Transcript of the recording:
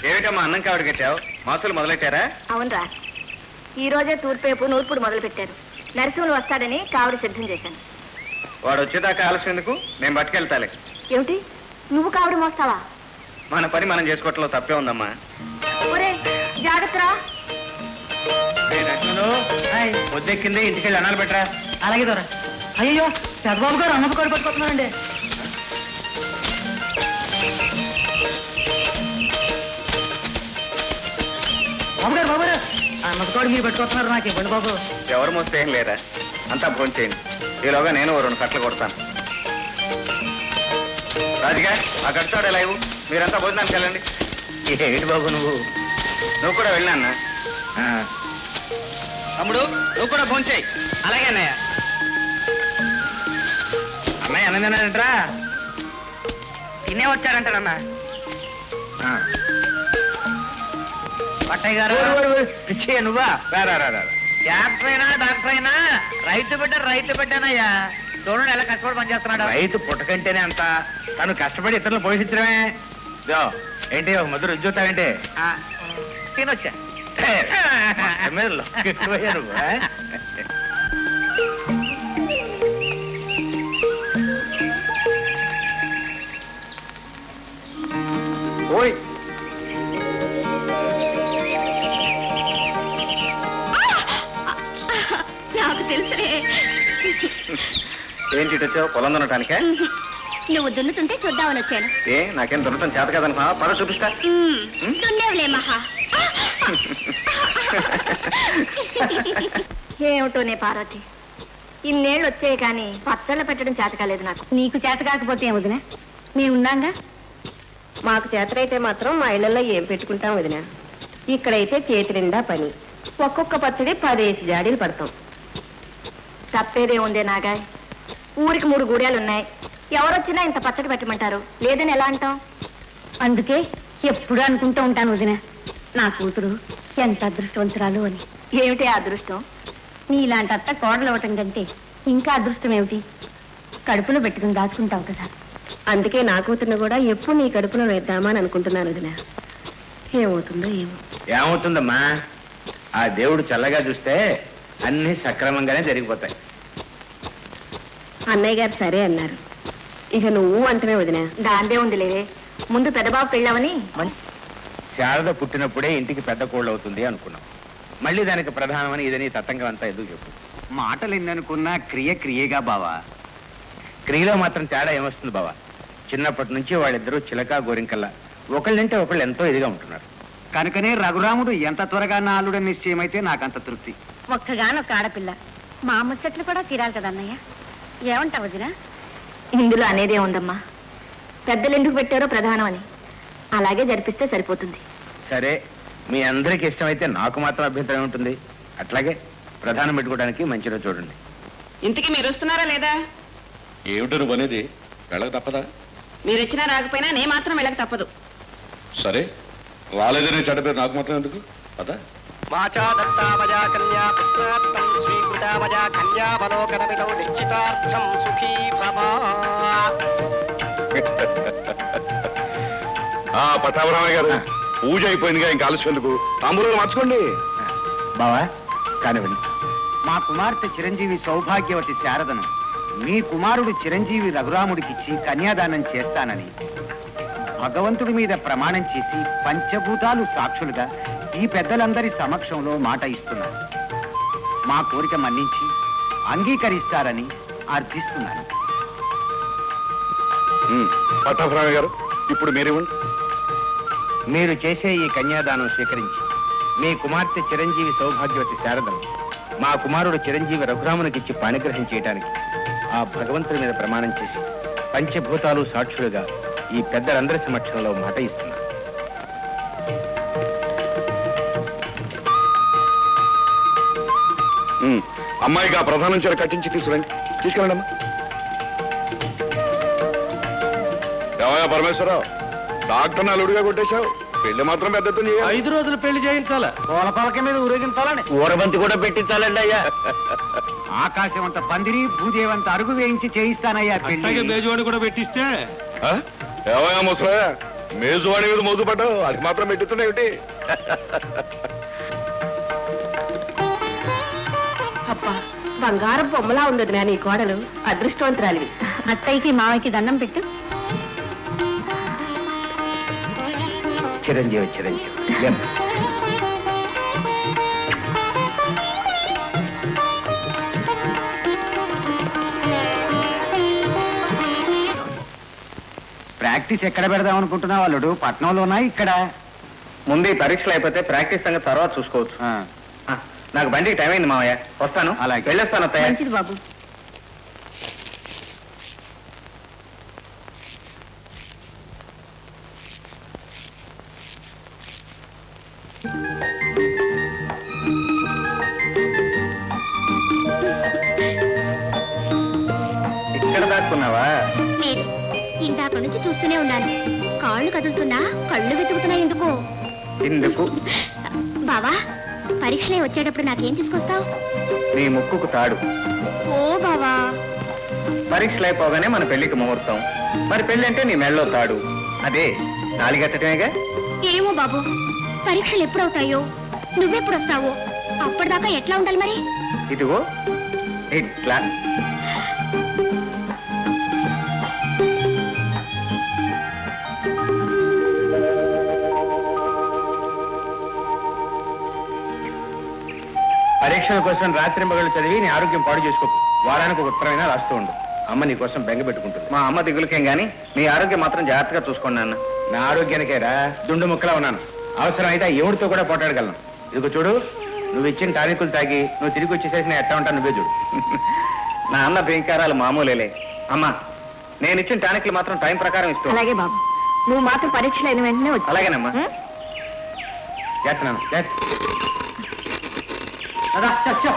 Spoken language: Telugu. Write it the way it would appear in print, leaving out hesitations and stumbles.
ఏమిటమ్మా అన్నం కావిడ కట్టావు? మాసులు మొదలెట్టారా? అవునరా, ఈ రోజే తూర్పేపు నూర్పుడు మొదలు పెట్టారు. నరసింహులు వస్తాడని కావిడి సిద్ధం చేశాను. వాడు వచ్చేదాకా ఆలస్యం ఎందుకు? నేను పట్టుకెళ్తాలే. ఏమిటి, నువ్వు కావిడి మోస్తావా? మన పని మనం చేసుకోవట్లో తప్పే ఉందమ్మా. ఒరే జాగ్రత్తరా. పొద్దెక్కింది, ఇంటికెళ్ళి అన్నాలు పెట్టరా. అలాగే దొర. అయ్యో చంద్రబాబు గారు అన్నపు కోడి పట్టుకుంటున్నారండి. బాబు గారు అన్నపు కోడి మీరు పెట్టుకుంటున్నారు, నాకు ఇవ్వండి బాబు. ఎవరు మోస్తే ఏం లేరా, అంతా భోజనం చేయండి. ఈలోగా నేను 2 కట్టలు కొడతాను. రాజుగా ఆ కడతాడు ఎలా ఇవ్వు. మీరంతా భోజనానికి వెళ్ళండి. ఏంటి బాబు నువ్వు కూడా వెళ్ళినా? తమ్ముడు నువ్వు కూడా భోజనం చేయి. అలాగే అన్నయ్య. అన్నయ్య అన్నం తిన్నాడంటరా? తినే వచ్చారంటాడన్న. పట్టయ్య గారు నువ్వా? డాక్టర్ అయినా రైతు బిడ్డనయ్యా. చూడండి ఎలా కష్టపడి పనిచేస్తున్నాడు. రైతు పుట్టకంటేనే అంత, తను కష్టపడి ఇతరులు పోషించడమే. ఏంటి ఒక ముద్ర రుజుతావేంటి? తినొచ్చా? ఓయ్ నాకు తెలుసులే. ఏంటి వచ్చావు? పొలం దున్నటానికే? నువ్వు దున్నుతుంటే చూద్దామని వచ్చాను. ఏ నాకేం దున్నటం చేత కదనుకున్నా? పద చూపిస్తా. దున్నేవులే మహా. ఏమిటోనే పార్వతి, ఇన్నేళ్ళు వచ్చాయి కానీ పచ్చళ్ళ పెట్టడం చేత కాలేదు నాకు. నీకు చేత కాకపోతే ఏమొదినా, మేమున్నాగా. మాకు చేతనైతే మాత్రం మా ఇళ్లలో ఏం పెట్టుకుంటాం వదినా. ఇక్కడైతే చేతి నిండా పని, ఒక్కొక్క పచ్చడి 10 జాడీలు పడతాం. తప్పేదే ఉందే నాగాయ్, ఊరికి 3 గూడాలు ఉన్నాయి. ఎవరొచ్చినా ఇంత పచ్చడి పెట్టమంటారు, లేదని ఎలా అంటాం? అందుకే ఎప్పుడు అనుకుంటూ ఉంటాను వదిన, నా కూతురు ఎంత అదృష్టవంతురాలు అని. ఏమిటి అదృష్టం? నీలాంటి అత్త కోడలు అవ్వటం కంటే ఇంకా అదృష్టం ఏమిటి? కడుపులో పెట్టుకుని దాచుకుంటావు కదా. అందుకే నా కూతురుని కూడా ఎప్పుడు నీ కడుపులో వేద్దామా అని అనుకుంటున్నాను వదిన. ఏమవుతుందో ఏమో. ఏమవుతుందమ్మా, ఆ దేవుడు చల్లగా చూస్తే అన్ని సక్రమంగానే జరిగిపోతాయి. అన్నయ్య గారు సరే అన్నారు, ఇక నువ్వు అంటమే వదిన. దాందే ఉంది లేవే, ముందు పెద్దబాబు పెళ్ళావని. శారద పుట్టినప్పుడే ఇంటికి పెద్ద కోళ్ళు అవుతుంది అనుకున్నాం. మళ్ళీ దానికి ప్రధానమని ఇదని తతంగం అంతా ఎందుకు చెప్పు. మాటలు ఎన్ననుకున్నా క్రియగా బావా. క్రియలో మాత్రం తేడా ఏమొస్తుంది బావా? చిన్నప్పటి నుంచి వాళ్ళిద్దరూ చిలక గోరింకల్లా ఒకళ్ళంటే ఒకళ్ళు ఎంతో ఇదిగా ఉంటున్నారు. కనుకనే రఘురాముడు ఎంత త్వరగా నా అల్లుడని నిశ్చయమైతే నాకంత తృప్తి. ఒక్కగానొక్క ఆడపిల్ల, మా ముచ్చట్లు కూడా తీరాలి కదా అన్నయ్య. ఏమంటావు వదిన? ఇందులో అనేదే ఉందమ్మా, పెద్దలు ఎందుకు పెట్టారో ప్రధానం అని. అలాగే జరిపిస్తే సరిపోతుంది. సరే, మీ అందరికి ఇష్టమైతే నాకు మాత్రం అభ్యంతరం ఉంటుంది. అట్లాగే ప్రధానం పెట్టుకోవడానికి మంచి రోజు చూడండి. ఇంటికి మీరు వస్తున్నారా లేదా? ఏమిటో నువ్వు అనేది? వెళ్ళక తప్పదా? మీరు వచ్చినా రాకపోయినా నే మాత్రం వెళ్ళక తప్పదు. సరే, రాలేదనే చెడ్డ పేరు నాకు మాత్రం ఎందుకు? అదా పట్టాభరామయ్య గారు, పూజ అయిపోయిందిగా, ఇంకా ఆలస్యం ఎందుకు? తాంబూలాలు మార్చుకోండి. బావా కానివ్వండి. మా కుమార్తె చిరంజీవి సౌభాగ్యవతి శారదను మీ కుమారుడు చిరంజీవి రఘురాముడికిచ్చి కన్యాదానం చేస్తానని భగవంతుడి మీద ప్రమాణం చేసి పంచభూతాలు సాక్షులుగా ఈ పెద్దలందరి సమక్షంలో మాట ఇస్తున్నాను. మా కోరిక మన్నించి అంగీకరిస్తారని అర్థిస్తున్నాను. పట్టాభరామయ్య గారు, ఇప్పుడు మీరేమండి? మీరు చేసే ఈ కన్యాదానం స్వీకరించి మీ కుమార్తె చిరంజీవి సౌభాగ్యవతి శారదను మా కుమారుడు చిరంజీవి రఘురామునికిచ్చి పాణిగ్రహం చేయడానికి ఆ భగవంతుడి మీద ప్రమాణం చేసి పంచభూతాలు సాక్షులుగా ఈ పెద్దలందరి సమక్షంలో మాట ఇస్తున్నారు. అమ్మాయిగా ప్రధానం చీర కట్టించి తీసుకురండి. తీసుకెళ్ళండి అమ్మా. ఏమయ్యా పరమేశ్వరరావు, డాక్టర్ అల్లుడిగా కొట్టేశావు, పెళ్లి మాత్రం పెద్ద 5 రోజులు పెళ్లి చేయించాలా, పూల పలక మీద ఊరేగించాలని, ఊరబంతి కూడా పెట్టించాలండి అయ్యా. ఆకాశం అంత పందిరి, భూదేవంత అరుగు వేయించి చేయిస్తానయ్యా పెళ్లి. బేజవాడి కూడా పెట్టిస్తే. ఏమయ్యా ముసలయ్య, మేజు వాడి మీద మోజు పడ్డావు అది మాత్రం పెట్టుతున్నాయి. అబ్బా బంగారం బొమ్మలా ఉంది వదినా నీ కోడలు. అదృష్టవంతురాలివి. అత్తయ్యకి మావయ్యకి దండం పెట్టు. చిరంజీవి చిరంజీవి. ప్రాక్టీస్ ఎక్కడ పెడదాం అనుకుంటున్నావు అల్లుడు? పట్నంలోనా ఇక్కడ? ముందు ఈ పరీక్షలు అయిపోతే ప్రాక్టీస్ సంగతి తర్వాత చూసుకోవచ్చు. నాకు బండికి టైం అయింది మావయ్య, వస్తాను. అలాగే. వెళ్ళొస్తాను అత్తయ్య. మంచిది బాబు. ఇక్కడ దాక్కున్నావా? లేదు, ఇందాక నుంచి చూస్తూనే ఉన్నాను. కాళ్ళు కదులుతున్నా కళ్ళు వెతుకుతున్నా ఎందుకు? ఇందుకు బావా, పరీక్షలే వచ్చేటప్పుడు నాకేం తీసుకొస్తావు? నీ ముక్కుకు తాడు. ఓ బావా, పరీక్షలు అయిపోగానే మన పెళ్లికి ముహూర్తం. మరి పెళ్లి అంటే నీ మెళ్ళో తాడు. అదే తాళి కట్టడమేగా. ఏమో బాబు, పరీక్షలు ఎప్పుడవుతాయో, నువ్వెప్పుడు వస్తావో, అప్పటిదాకా ఎట్లా ఉండాలి మరి? ఇదిగో ఇట్లా. పరీక్షల కోసం రాత్రి మగళ్ళు చదివి నీ ఆరోగ్యం పాడు చేసుకోకు. వారానికి ఒక ఉత్తరమైనా రాస్తూ ఉండు. అమ్మ నీ కోసం బెంగ పెట్టుకుంటుంది. మా అమ్మ దిగులకేం గాని మీ ఆరోగ్యం మాత్రం జాగ్రత్తగా చూసుకోండి నాన్న. నా ఆరోగ్యానికేరా దుండు ముక్కలా ఉన్నాను. అవసరం అయితే ఎవరితో కూడా పోటాడగలను. ఇదిగో చూడు, నువ్వు ఇచ్చిన టానికులు తాగి నువ్వు తిరిగి వచ్చేసరికి నేను ఎట్లా ఉంటాను నువ్వే చూడు. నా అన్న భయంకరాలు మామూలేలే. అమ్మా, నేను ఇచ్చిన టానిక్లు మాత్రం టైం ప్రకారం ఇస్తూ. అలాగే బాబు, నువ్వు మాత్రం పరీక్షలు అయిన వెంటనే వచ్చి. అలాగేనమ్మా. చేస్తున్నాను. అదా, చచ్చో.